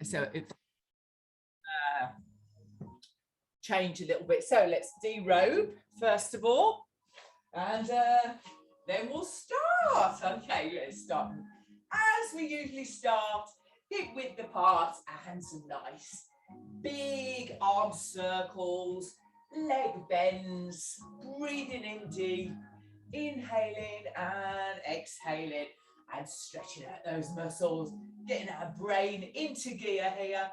So if change a little bit. So let's derobe first of all, and then we'll start. Okay, let's start. As we usually start, hip width apart and some nice big arm circles, leg bends, breathing in deep, inhaling and exhaling, and stretching out those muscles, getting our brain into gear here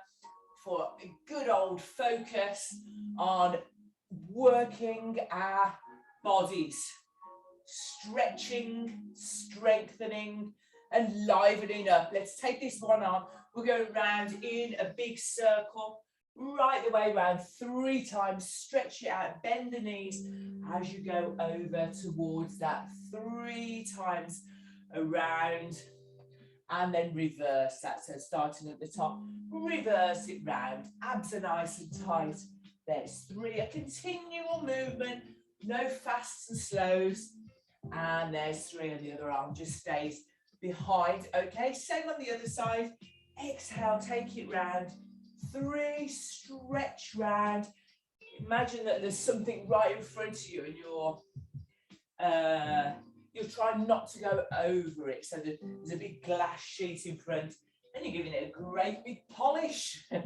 for a good old focus on working our bodies, stretching, strengthening, and livening up. Let's take this one on. We'll go around in a big circle, right the way around 3 times. Stretch it out, bend the knees as you go over towards that 3 times around, and then reverse that. So starting at the top, reverse it round, abs are nice and tight. There's 3, a continual movement, no fasts and slows, and there's 3, and the other arm just stays behind. Okay, same on the other side. Exhale, take it round, 3, stretch round. Imagine that there's something right in front of you, and you're trying not to go over it. So there's a big glass sheet in front, and you're giving it a great big polish. You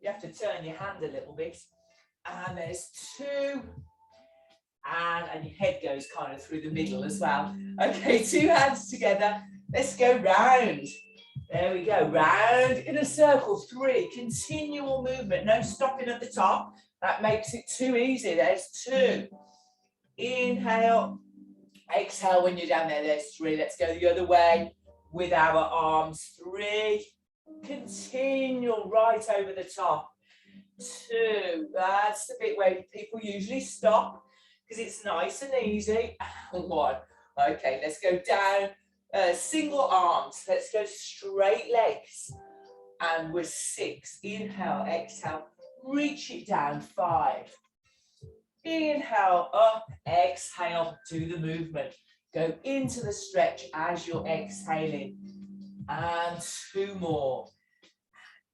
have to turn your hand a little bit. And there's 2. And your head goes kind of through the middle as well. Okay, 2 hands together. Let's go round. There we go, round in a circle. 3, continual movement, no stopping at the top. That makes it too easy. There's 2. Inhale, exhale when you're down there. There's 3. Let's go the other way with our arms. 3, continual right over the top. 2, that's the bit where people usually stop because it's nice and easy. 1, okay, let's go down. Single arms, let's go straight legs, and we're 6. Inhale, exhale, reach it down. 5, inhale, up, exhale, do the movement, go into the stretch as you're exhaling, and 2 more.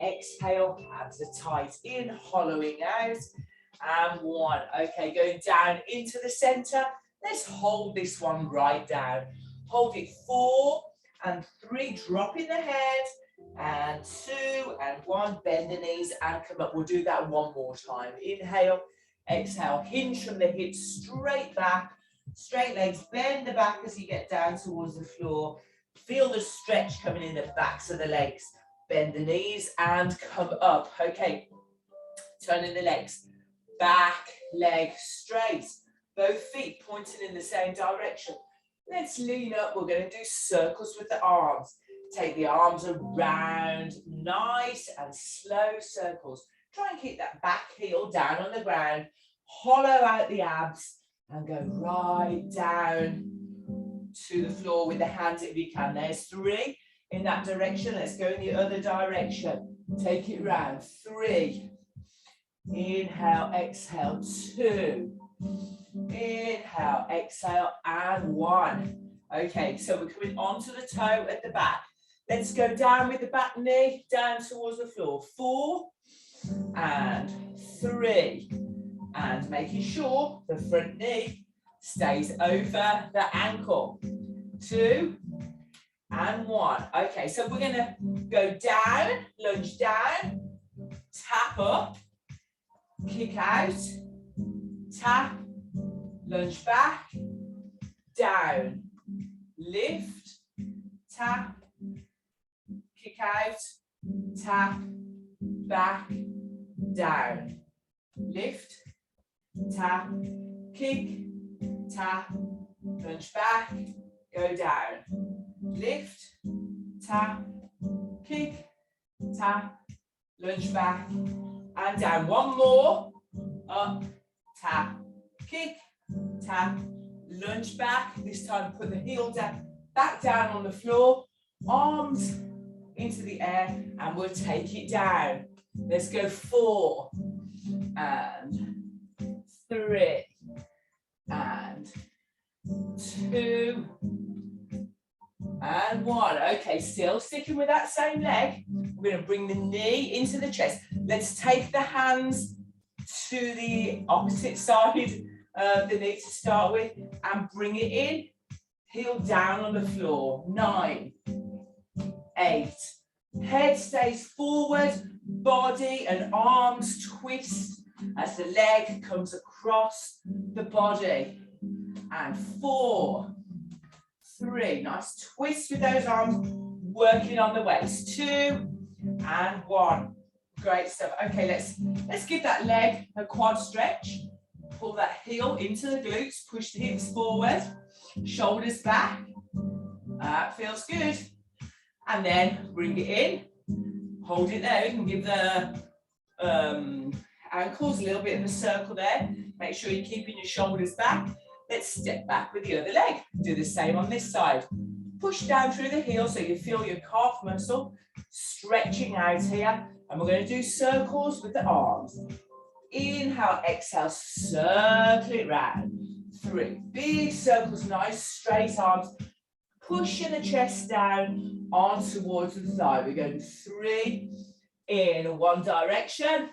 Exhale, abs are tight in, hollowing out, and 1. Okay, going down into the center. Let's hold this one right down. Hold it 4 and 3, drop in the head, and 2 and 1, bend the knees and come up. We'll do that 1 more time. Inhale, exhale, hinge from the hips, straight back, straight legs, bend the back as you get down towards the floor. Feel the stretch coming in the backs of the legs. Bend the knees and come up. Okay, turning the legs, back leg straight, both feet pointing in the same direction. Let's lean up. We're going to do circles with the arms. Take the arms around, nice and slow circles. Try and keep that back heel down on the ground. Hollow out the abs and go right down to the floor with the hands if you can. There's 3 in that direction. Let's go in the other direction. Take it round. 3. Inhale, exhale. 2. Inhale, exhale, and 1. Okay, so we're coming onto the toe at the back. Let's go down with the back knee down towards the floor. 4 and 3, and making sure the front knee stays over the ankle. 2 and 1. Okay, so we're going to go down, lunge down, tap up, kick out, tap, lunge back, down, lift, tap, kick out, tap, back, down, lift, tap, kick, tap, lunge back, go down, lift, tap, kick, tap, lunge back, and down. 1 more, up, tap, kick, tap, lunge back. This time put the heel down, back down on the floor, arms into the air, and we'll take it down. Let's go 4 and 3 and 2 And one. Okay, still sticking with that same leg. We're going to bring the knee into the chest. Let's take the hands to the opposite side of the knee to start with and bring it in. Heel down on the floor. 9, 8. Head stays forward, body and arms twist as the leg comes across the body. And 4, 3. Nice twist with those arms, working on the waist. 2 and 1. Great stuff. Okay, let's give that leg a quad stretch. Pull that heel into the glutes, push the hips forward, shoulders back. That feels good. And then bring it in, hold it there. You can give the ankles a little bit of a circle there. Make sure you're keeping your shoulders back. Let's step back with the other leg. Do the same on this side. Push down through the heel so you feel your calf muscle stretching out here. And we're going to do circles with the arms. Inhale, exhale, circle it round. 3. Big circles, nice straight arms. Pushing the chest down on towards the thigh. We're going 3 in one direction.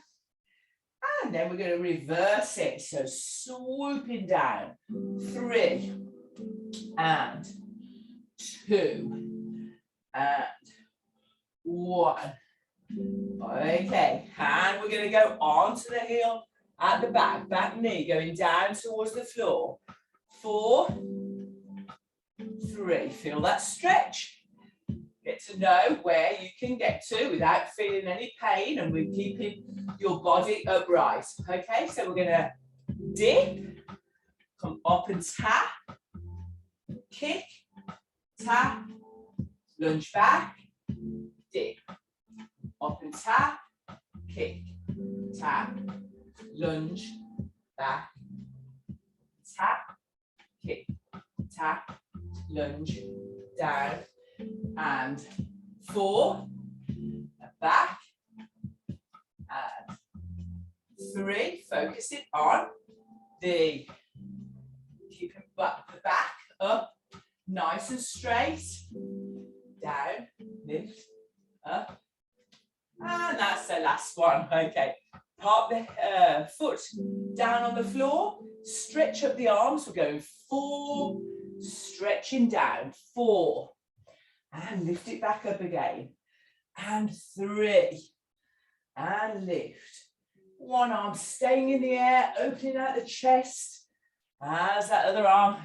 And then we're going to reverse it. So swooping down. 3 and 2 and 1. Okay, and we're going to go onto the heel at the back. Back knee going down towards the floor. 4, 3. Feel that stretch. Get to know where you can get to without feeling any pain, and we're keeping your body upright. Okay, so we're going to dip, come up and tap, kick, tap, lunge back, dip, up and tap, kick, tap, lunge, back, tap, kick, tap, lunge, down, and 4, back, and 3, focusing on the, keeping the back up, nice and straight, down, lift, up, and that's the last one. Okay, park the foot down on the floor, stretch up the arms. We're going 4, stretching down, 4, and lift it back up again, and 3, and lift. One arm staying in the air, opening out the chest as that other arm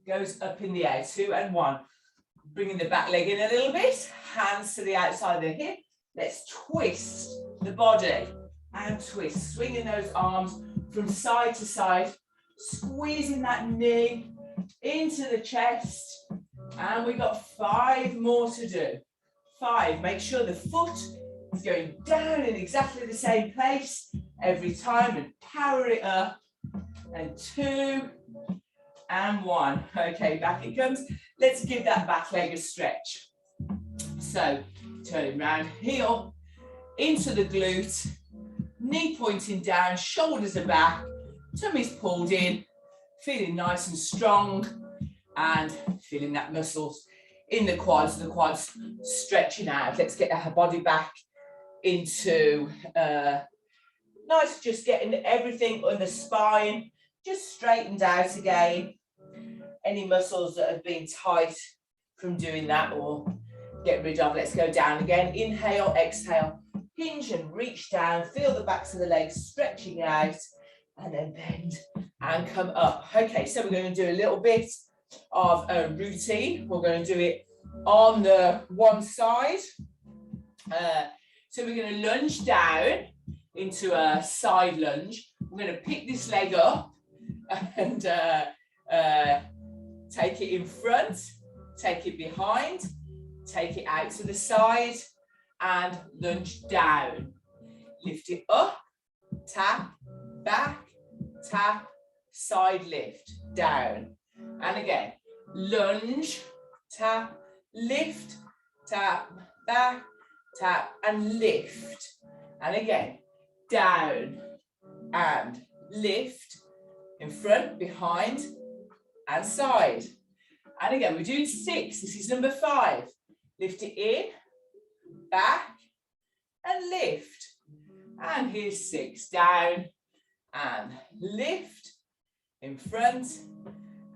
goes up in the air. 2 and 1. Bringing the back leg in a little bit, hands to the outside of the hip. Let's twist the body and twist, swinging those arms from side to side, squeezing that knee into the chest. And we've got 5 more to do. 5, make sure the foot is going down in exactly the same place every time, and power it up. And 2 and 1. Okay, back it comes. Let's give that back leg a stretch. So turning round, heel into the glute, knee pointing down, shoulders are back, tummy's pulled in, feeling nice and strong, and feeling that muscles in the quads stretching out. Let's get our body back into nice, just getting everything on the spine just straightened out again. Any muscles that have been tight from doing that, or get rid of. Let's go down again. Inhale, exhale, hinge and reach down. Feel the backs of the legs stretching out, and then bend and come up. Okay, so we're going to do a little bit of a routine. We're going to do it on the one side. So we're going to lunge down into a side lunge. We're going to pick this leg up and take it in front, take it behind, take it out to the side, and lunge down. Lift it up, tap, back, tap, side lift, down. And again, lunge, tap, lift, tap, back, tap, and lift. And again, down and lift, in front, behind, and side. And again, we're doing 6. This is number 5. Lift it in, back, and lift. And here's 6. Down, and lift, in front,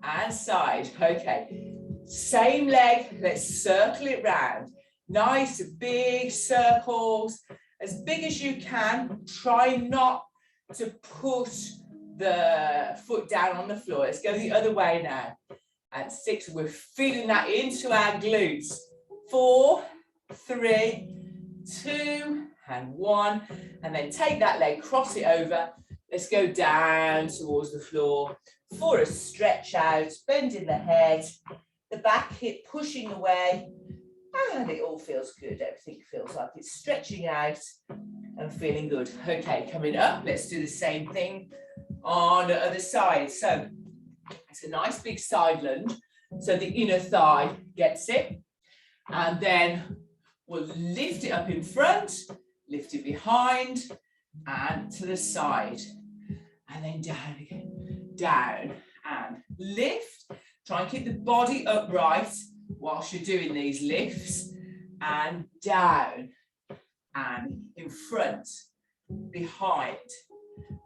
and side. Okay, same leg, let's circle it round. Nice big circles, as big as you can. Try not to put the foot down on the floor. Let's go the other way now. And 6, we're feeling that into our glutes. 4, 3, 2, and 1. And then take that leg, cross it over. Let's go down towards the floor for a stretch out, bending the head, the back hip pushing away, and it all feels good. Everything feels like it's stretching out and feeling good. Okay, coming up, let's do the same thing on the other side. So it's a nice big side lunge, so the inner thigh gets it, and then we'll lift it up in front, lift it behind, and to the side, and then down again, down and lift. Try and keep the body upright whilst you're doing these lifts, and down and in front, behind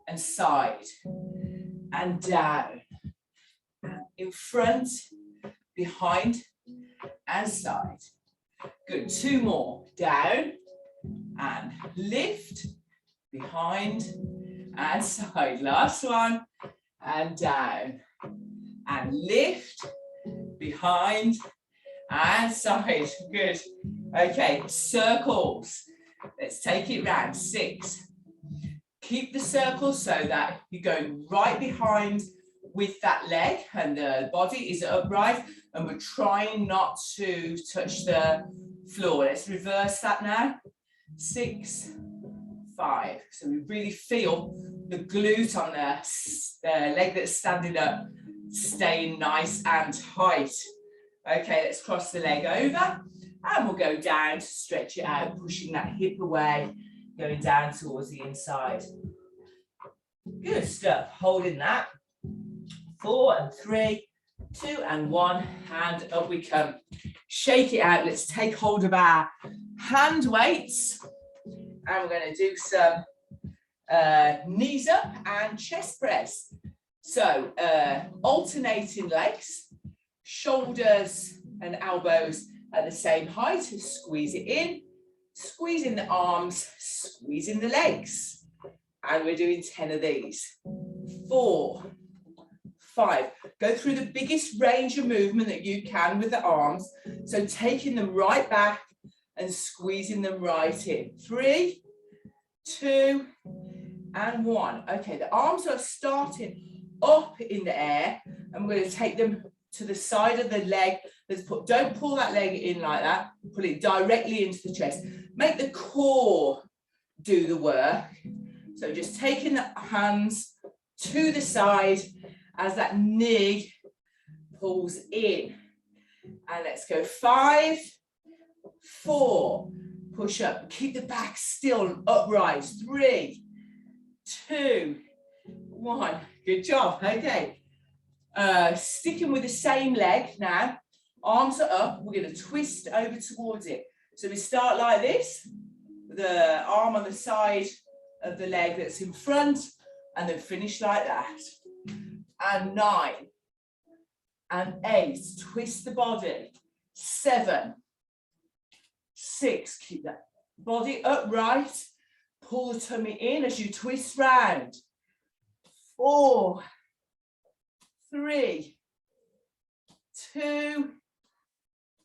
and side, and down and in front, behind and side. Good, 2 more. Down and lift, behind and side. Last one, and down and lift, behind and side. Good. Okay, circles. Let's take it round. 6. Keep the circle so that you're going right behind with that leg and the body is upright, and we're trying not to touch the floor. Let's reverse that now. 6, 5. So we really feel the glute on the leg that's standing up staying nice and tight. Okay, let's cross the leg over and we'll go down to stretch it out, pushing that hip away, going down towards the inside. Good stuff. Holding that. 4 and 3, 2 and 1, and up we come. Shake it out. Let's take hold of our hand weights, and we're going to do some knees up and chest press. So alternating legs, shoulders and elbows at the same height. Squeeze it in, squeezing the arms, squeezing the legs, and we're doing 10 of these. 4, 5. Go through the biggest range of movement that you can with the arms. So taking them right back and squeezing them right in. 3, 2, and 1. Okay, the arms are starting up in the air, and we're going to take them to the side of the leg. Don't pull that leg in like that. Pull it directly into the chest. Make the core do the work. So just taking the hands to the side as that knee pulls in. And let's go 5, 4, push up, keep the back still, upright. 3, 2, 1. Good job. Okay. Sticking with the same leg now. Arms are up. We're going to twist over towards it. So we start like this. The arm on the side of the leg that's in front, and then finish like that. And 9 and 8. Twist the body. 7, 6. Keep that body upright. Pull the tummy in as you twist round. 4, 3, 2,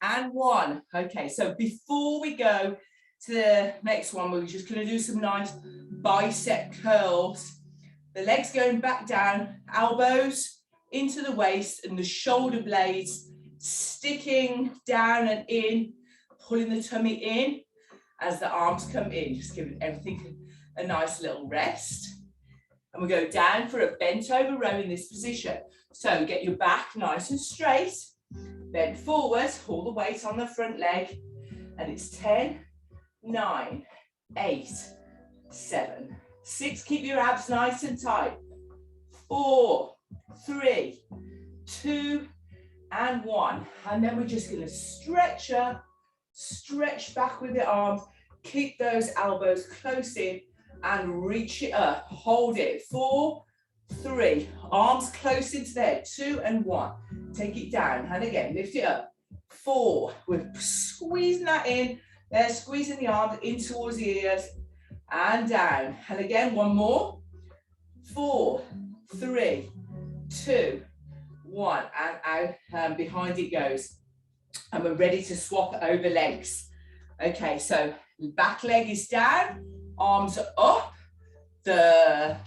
and 1. Okay, so before we go to the next one, we're just going to do some nice bicep curls. The legs going back down, elbows into the waist, and the shoulder blades sticking down and in, pulling the tummy in as the arms come in, just giving everything a nice little rest. And we go down for a bent over row in this position. So get your back nice and straight, bend forward, hold the weight on the front leg, and it's 10, 9, 8, 7, 6, keep your abs nice and tight. 4, 3, 2, and 1. And then we're just going to stretch up, stretch back with the arms, keep those elbows close in and reach it up. Hold it. 4, 3, arms close into the head. 2 and 1. Take it down. And again, lift it up. 4, we're squeezing that in. There, squeezing the arms in towards the ears and down. And again, 1 more. 4, 3, 2, 1, and out, and behind it goes. And we're ready to swap over legs. Okay, so the back leg is down, arms are up. The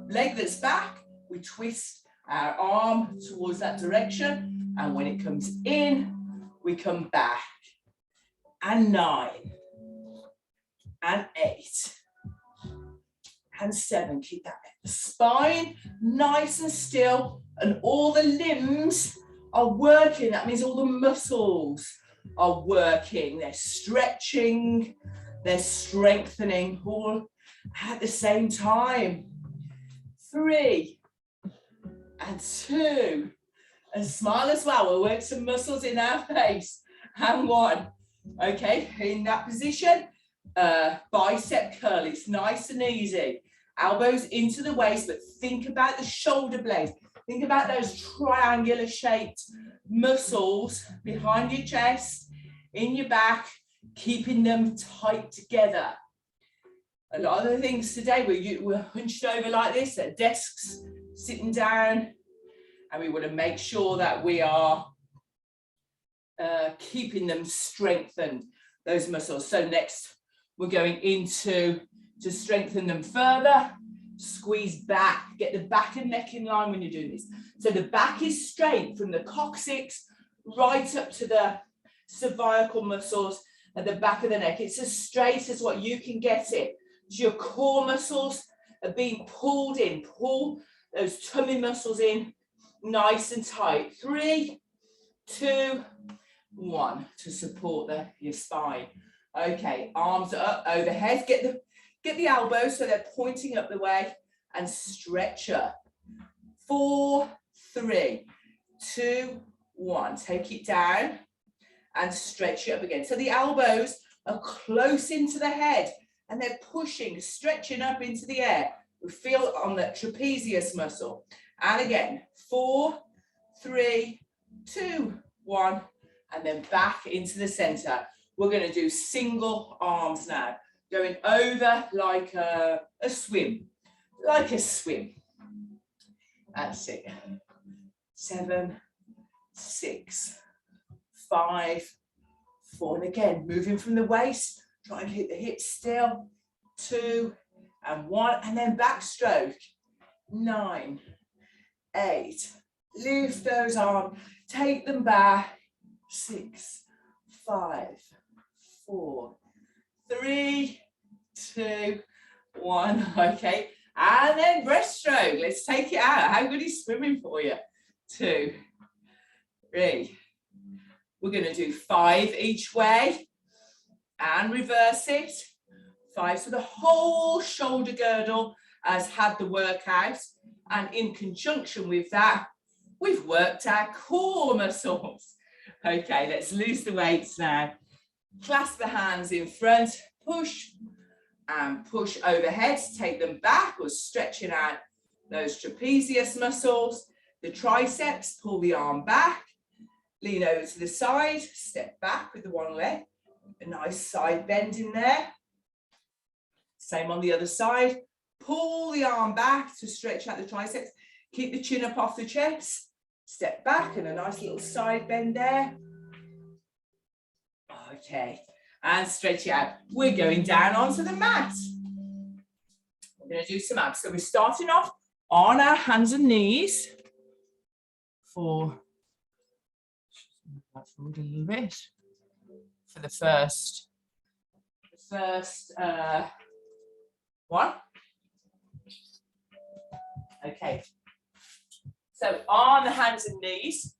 leg that's back, we twist our arm towards that direction, and when it comes in, we come back. And 9, and 8, and 7. Keep that spine nice and still, and all the limbs are working. That means all the muscles are working. They're stretching, they're strengthening all at the same time. 3, and 2, and smile as well. We'll work some muscles in our face. And 1. Okay, in that position, bicep curl. It's nice and easy. Elbows into the waist, but think about the shoulder blades. Think about those triangular shaped muscles behind your chest, in your back, keeping them tight together. A lot of the things today, we're hunched over like this at desks, sitting down, and we want to make sure that we are keeping them strengthened, those muscles. So next, we're going into to strengthen them further. Squeeze back, get the back and neck in line when you're doing this. So the back is straight from the coccyx right up to the cervical muscles at the back of the neck. It's as straight as what you can get it. So your core muscles are being pulled in. Pull those tummy muscles in nice and tight. 3, 2, 1 to support your spine. Okay, arms are up overhead. Get the elbows so they're pointing up the way and stretch up. 4, 3, 2, 1. Take it down and stretch it up again. So the elbows are close into the head and they're pushing, stretching up into the air. We feel on the trapezius muscle. And again, 4, 3, 2, 1, and then back into the center. We're going to do single arms now. Going over like a swim, like a swim. That's it. 7, 6, 5, 4, and again, moving from the waist, try and keep the hips still. 2 and 1, and then backstroke. 9, 8, lift those arms, take them back. 6, 5, 4, 3, 2, 1. Okay, and then breaststroke. Let's take it out. How good is swimming for you? 2, 3. We're going to do 5 each way and reverse it. 5, so the whole shoulder girdle has had the workout, and in conjunction with that, we've worked our core muscles. Okay, let's loose the weights now. Clasp the hands in front, push and push overhead, take them back or stretching out those trapezius muscles. The triceps, pull the arm back, lean over to the side, step back with the one leg, a nice side bend in there. Same on the other side, pull the arm back to stretch out the triceps, keep the chin up off the chest, step back and a nice little side bend there. Okay, and stretch it out. We're going down onto the mat. We're going to do some abs. So we're starting off on our hands and knees for forward a little bit for the first one. Okay, so on the hands and knees,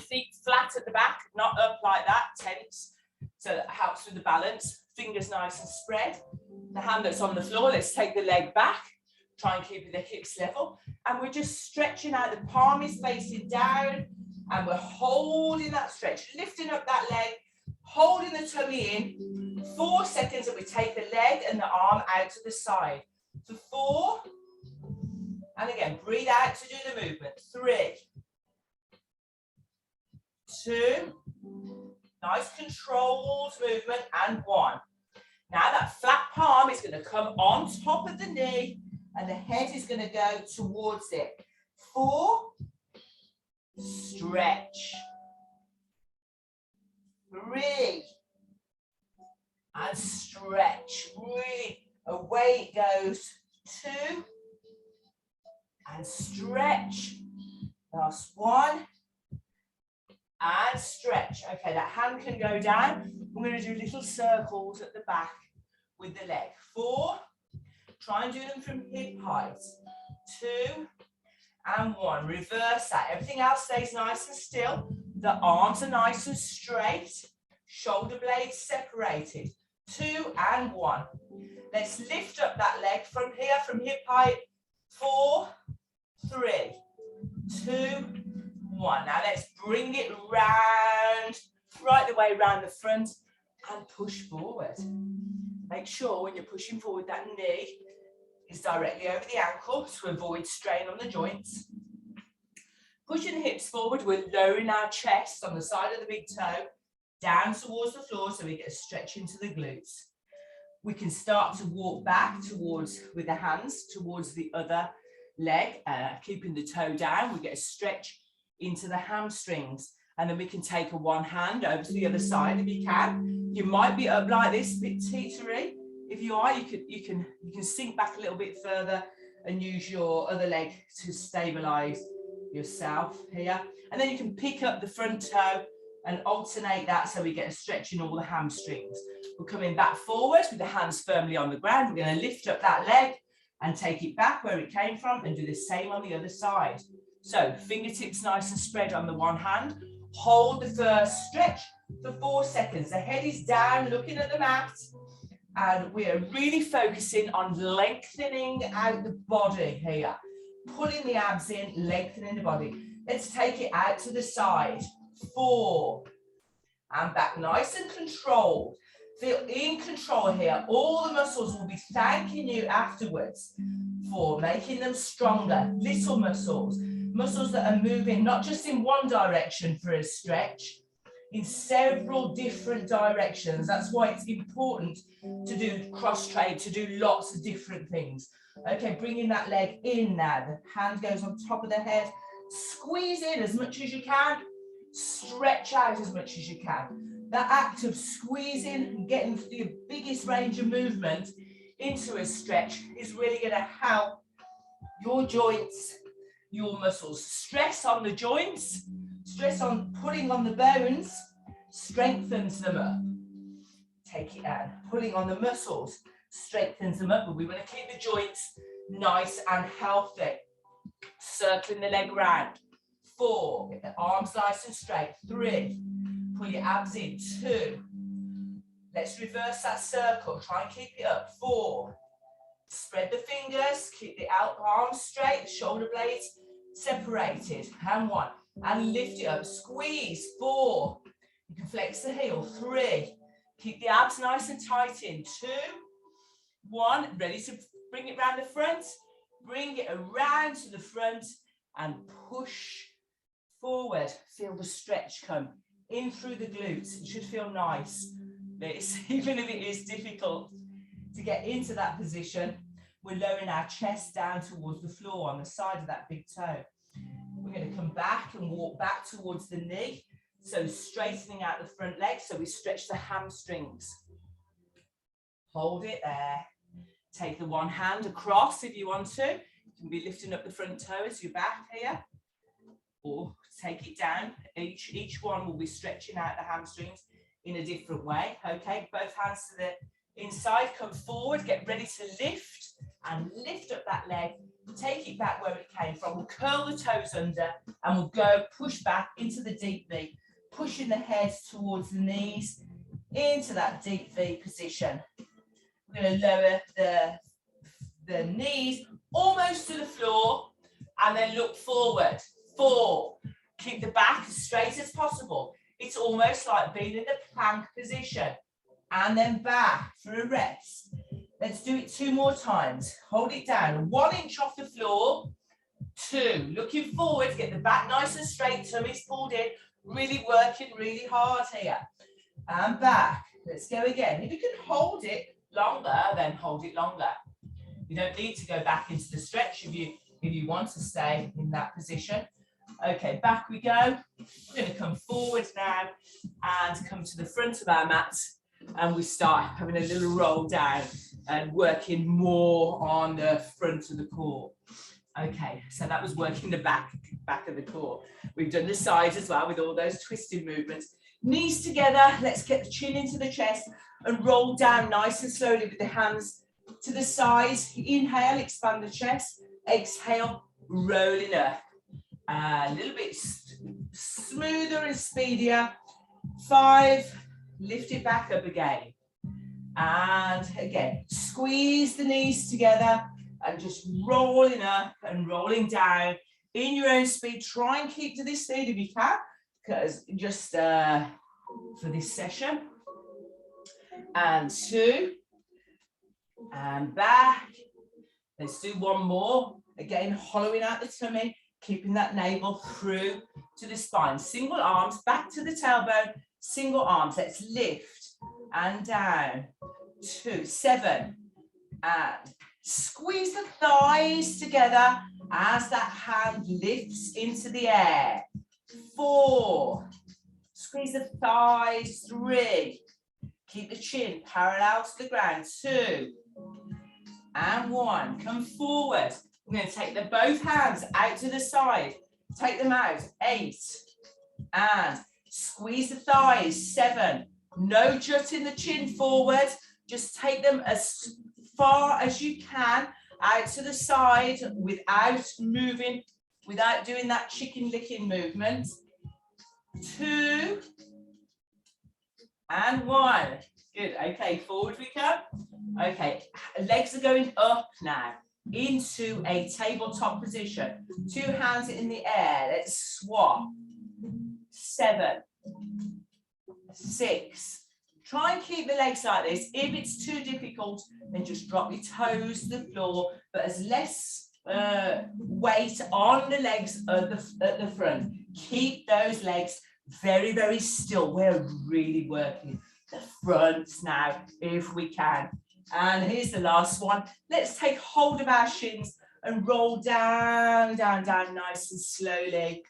feet flat at the back, not up like that, tense, so that helps with the balance. Fingers nice and spread. The hand that's on the floor, let's take the leg back, try and keep the hips level, and we're just stretching out. The palm is facing down, And we're holding that stretch, lifting up that leg, holding the tummy in. 4 seconds, and we take the leg and the arm out to the side. For 4. And again, breathe out to do the movement. 3, 2. Nice controlled movement. And 1. Now that flat palm is going to come on top of the knee and the head is going to go towards it. 4. Stretch. 3. And stretch. Really away it goes. 2. And stretch. Last 1. And stretch. Okay, that hand can go down. I'm going to do little circles at the back with the leg. 4. Try and do them from hip height. 2. And 1. Reverse that. Everything else stays nice and still. The arms are nice and straight. Shoulder blades separated. 2 and 1. Let's lift up that leg from here, from hip height. 4, 3, 2, 1. Now let's bring it round, right the way around the front and push forward. Make sure when you're pushing forward that knee is directly over the ankle to avoid strain on the joints. Pushing the hips forward, we're lowering our chest on the side of the big toe, down towards the floor so we get a stretch into the glutes. We can start to walk back towards, with the hands, towards the other leg, keeping the toe down. We get a stretch into the hamstrings, and then we can take a one hand over to the other side if you can. You might be up like this, a bit teetery. If you are, you can sink back a little bit further and use your other leg to stabilize yourself here. And then you can pick up the front toe and alternate that so we get a stretch in all the hamstrings. We're coming back forward with the hands firmly on the ground. We're going to lift up that leg and take it back where it came from and do the same on the other side. So fingertips nice and spread on the one hand. Hold the first stretch for 4 seconds. The head is down, looking at the mat. And we are really focusing on lengthening out the body here. Pulling the abs in, lengthening the body. Let's take it out to the side. 4. And back nice and controlled. Feel in control here. All the muscles will be thanking you afterwards for making them stronger. Little muscles. Muscles that are moving not just in one direction for a stretch, in several different directions. That's why it's important to do cross trade, to do lots of different things. Okay, bringing that leg in now. The hand goes on top of the head. Squeeze in as much as you can. Stretch out as much as you can. That act of squeezing and getting the biggest range of movement into a stretch is really going to help your joints, your muscles. Stress on the joints, stress on pulling on the bones, strengthens them up. Take it down. Pulling on the muscles strengthens them up, but we want to keep the joints nice and healthy. Circling the leg round. 4, get the arms nice and straight. 3, pull your abs in. 2, let's reverse that circle. Try and keep it up. 4, spread the fingers, keep the arms straight, the shoulder blades separated. And 1, and lift it up. Squeeze. 4, you can flex the heel. 3, keep the abs nice and tight in. 2, 1, ready to bring it round the front. Bring it around to the front and push forward. Feel the stretch come in through the glutes. It should feel nice. Even if it is difficult to get into that position, we're lowering our chest down towards the floor on the side of that big toe. We're going to come back and walk back towards the knee. So straightening out the front leg so we stretch the hamstrings. Hold it there. Take the one hand across if you want to. You can be lifting up the front toe as you're back here. Or take it down. Each one will be stretching out the hamstrings in a different way. Okay, both hands to the inside. Come forward. Get ready to lift. And lift up that leg. Take it back where it came from. We'll curl the toes under. And we'll go push back into the deep V. Pushing the head towards the knees. Into that deep V position. We're going to lower the knees almost to the floor and then look forward. 4, Keep the back as straight as possible. It's almost like being in the plank position. And then back for a rest. Let's do it 2 more times. Hold it down. 1 inch off the floor. 2. Looking forward. Get the back nice and straight. Tummy's pulled in. Really working really hard here. And back. Let's go again. If you can hold it longer, then hold it longer. You don't need to go back into the stretch if you want to stay in that position. Okay, back we go. We're going to come forward now and come to the front of our mat, and we start having a little roll down and working more on the front of the core. Okay, so that was working the back of the core. We've done the sides as well with all those twisting movements. Knees together, let's get the chin into the chest and roll down nice and slowly with the hands to the sides. Inhale, expand the chest. Exhale, rolling up. A little bit smoother and speedier. 5, lift it back up again. And again, squeeze the knees together and just rolling up and rolling down in your own speed. Try and keep to this speed if you can, because just for this session. And 2, and back. Let's do 1 more. Again, hollowing out the tummy, keeping that navel through to the spine. Single arms, back to the tailbone, single arms. Let's lift and down. 2, 7, and squeeze the thighs together as that hand lifts into the air. 4, squeeze the thighs. 3, keep the chin parallel to the ground. 2, and 1. Come forward. We're going to take both hands out to the side. Take them out. 8, and squeeze the thighs. 7. No jutting the chin forward. Just take them as far as you can out to the side without moving, without doing that chicken licking movement. 2, and 1. Good. Okay, forward we come. Okay, legs are going up now into a tabletop position. 2 hands in the air. Let's swap. 7, 6. Try and keep the legs like this. If it's too difficult, then just drop your toes to the floor, but as less weight on the legs at the front. Keep those legs very, very still. We're really working the fronts now, if we can. And here's the last one. Let's take hold of our shins and roll down, down, down, nice and slowly.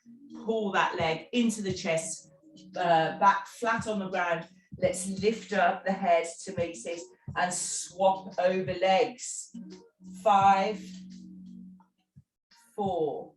Pull that leg into the chest, back flat on the ground. Let's lift up the head to meet it and swap over legs. 5, 4.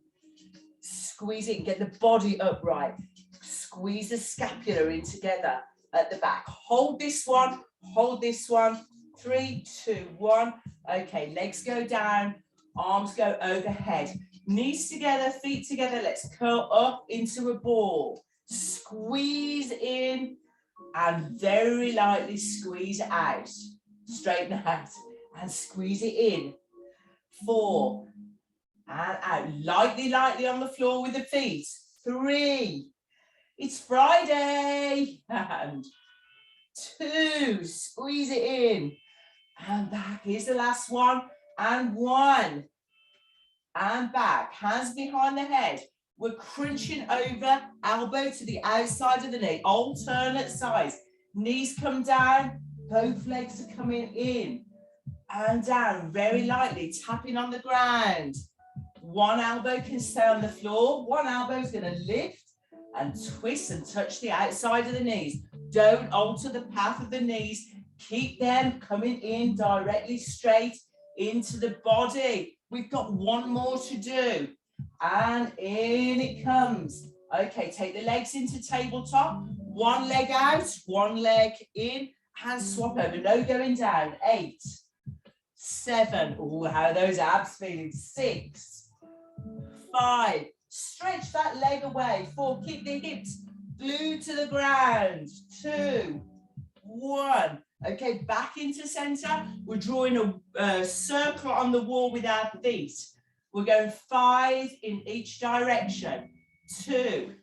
Squeeze it, get the body upright. Squeeze the scapula in together at the back. Hold this one, hold this one. 3, 2, 1. Okay, legs go down, arms go overhead. Knees together, feet together. Let's curl up into a ball. Squeeze in and very lightly squeeze out. Straighten out and squeeze it in. 4, and out. Lightly, lightly on the floor with the feet. 3. It's Friday. And 2. Squeeze it in. And back. Here's the last one. And 1. And back. Hands behind the head. We're crunching over, elbow to the outside of the knee. Alternate sides. Knees come down. Both legs are coming in and down very lightly, tapping on the ground. One elbow can stay on the floor. One elbow is going to lift and twist and touch the outside of the knees. Don't alter the path of the knees. Keep them coming in directly straight into the body. We've got 1 more to do. And in it comes. Okay, take the legs into tabletop. 1 leg out, 1 leg in. Hands swap over, no going down. 8, 7. Oh, how are those abs feeling? 6, 5. Stretch that leg away. 4, keep the hips glued to the ground. 2, 1. Okay, back into center. We're drawing a circle on the wall with our feet. We're going 5 in each direction. 2.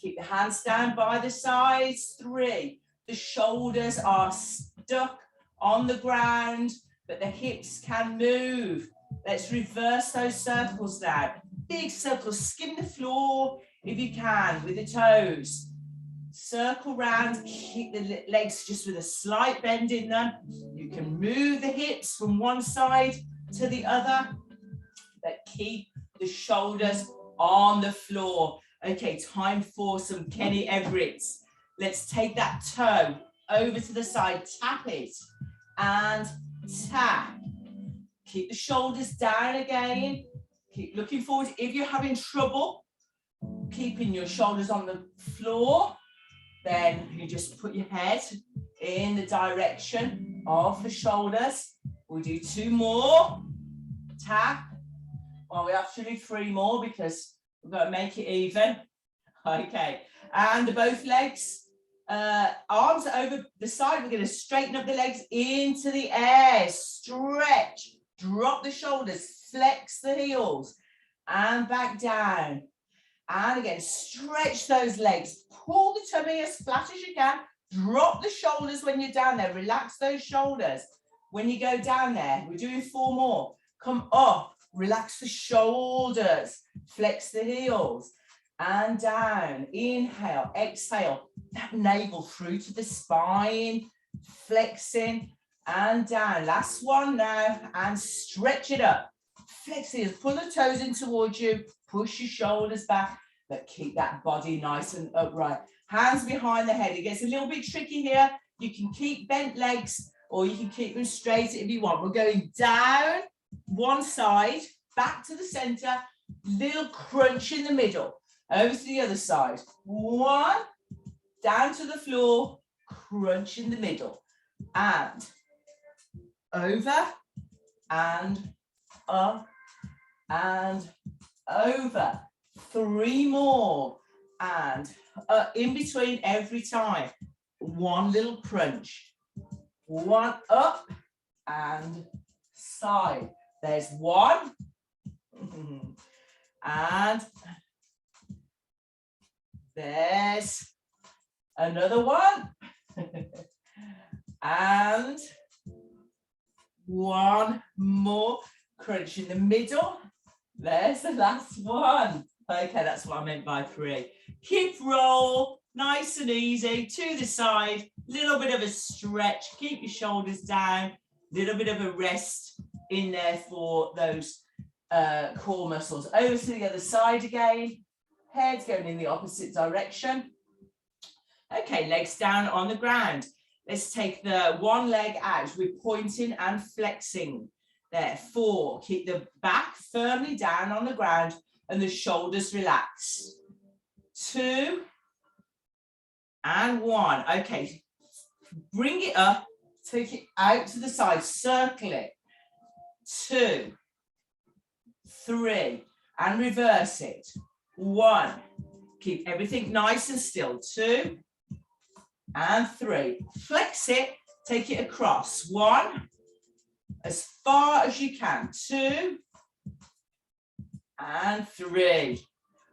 Keep the hands down by the sides. 3. The shoulders are stuck on the ground, but the hips can move. Let's reverse those circles now. Big circles, skim the floor if you can with the toes. Circle round, keep the legs just with a slight bend in them. You can move the hips from one side to the other, but keep the shoulders on the floor. Okay, time for some Kenny Everett's. Let's take that toe over to the side, tap it, and tap. Keep the shoulders down again. Keep looking forward. If you're having trouble keeping your shoulders on the floor, then you just put your head in the direction of the shoulders. We'll do 2 more. Tap. Well, we actually 3 more because we've got to make it even. Okay. And both legs, arms over the side. We're going to straighten up the legs into the air. Stretch. Drop the shoulders. Flex the heels. And back down. And again, stretch those legs. Pull the tummy as flat as you can. Drop the shoulders when you're down there. Relax those shoulders. When you go down there, we're doing 4 more. Come up. Relax the shoulders. Flex the heels. And down. Inhale. Exhale. That navel through to the spine. Flexing. And down. Last one now. And stretch it up. Flex the heels. Pull the toes in towards you. Push your shoulders back, but keep that body nice and upright. Hands behind the head. It gets a little bit tricky here. You can keep bent legs or you can keep them straight if you want. We're going down one side, back to the center, little crunch in the middle, over to the other side. 1, down to the floor, crunch in the middle, and over, and up, and over. 3 more, and in between every time. 1 little crunch. 1 up and side. There's 1. And there's another 1. And 1 more. Crunch in the middle. There's the last one. Okay, that's what I meant by 3. Hip roll, nice and easy, to the side, little bit of a stretch, keep your shoulders down, little bit of a rest in there for those core muscles. Over to the other side again, head going in the opposite direction. Okay, legs down on the ground. Let's take the one leg out. We're pointing and flexing. There, 4, keep the back firmly down on the ground and the shoulders relax. 2 and 1. Okay, bring it up, take it out to the side, circle it. 2, 3, and reverse it. 1, keep everything nice and still. 2 and 3, flex it, take it across. 1, as far as you can. 2 and 3.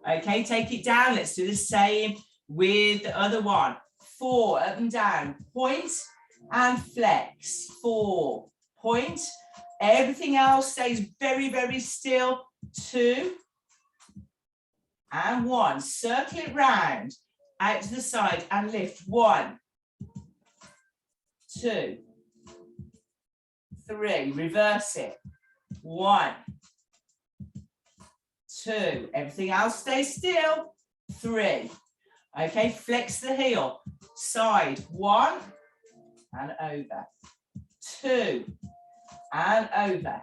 Okay, take it down. Let's do the same with the other one. 4, up and down. Point and flex. 4, point. Everything else stays very, very still. 2 and 1. Circle it round, out to the side and lift. 1, 2, 3, reverse it. 1, 2, everything else stays still. 3, okay, flex the heel. Side, 1 and over. 2 and over.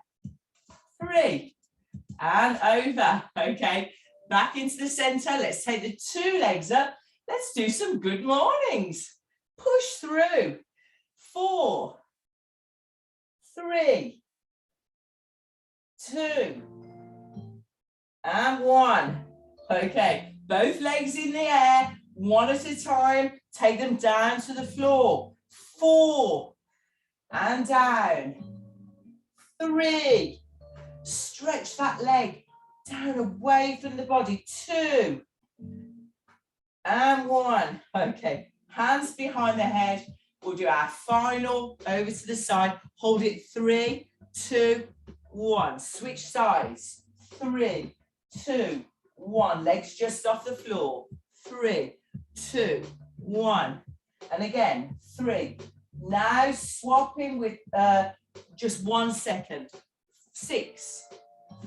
3 and over. Okay, back into the center. Let's take the 2 legs up. Let's do some good mornings. Push through. 4, 3, 2 and 1. Okay, both legs in the air, 1 at a time. Take them down to the floor. 4 and down. 3, stretch that leg down away from the body. 2 and 1. Okay, hands behind the head. We'll do our final over to the side. Hold it. 3, 2, 1. Switch sides. 3, 2, 1. Legs just off the floor. 3, 2, 1. And again, 3. Now swapping with just 1 second. 6,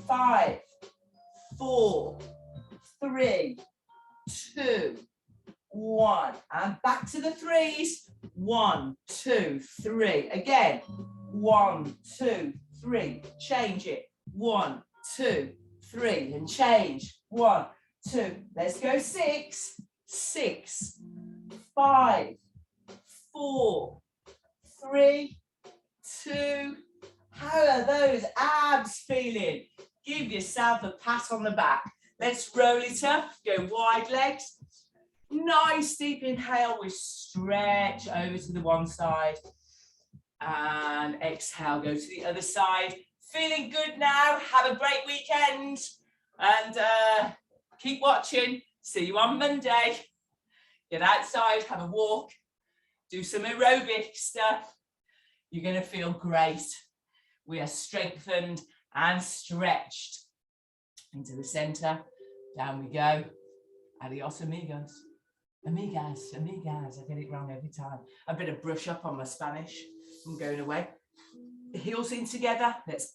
5, 4, 3, 2, 1. And back to the 3s. 1, 2, 3. Again. 1, 2, 3. Change it. 1, 2, 3. And change. 1, 2. Let's go. 6, 6, 5, 4, 3, 2. How are those abs feeling? Give yourself a pat on the back. Let's roll it up. Go wide legs. Nice deep inhale. We stretch over to the one side. And exhale, go to the other side. Feeling good now. Have a great weekend. And keep watching. See you on Monday. Get outside, have a walk. Do some aerobic stuff. You're going to feel great. We are strengthened and stretched. Into the center. Down we go. Adios, amigos. Amigas, amigas. I get it wrong every time. I better brush up on my Spanish. I'm going away. The heels in together. Let's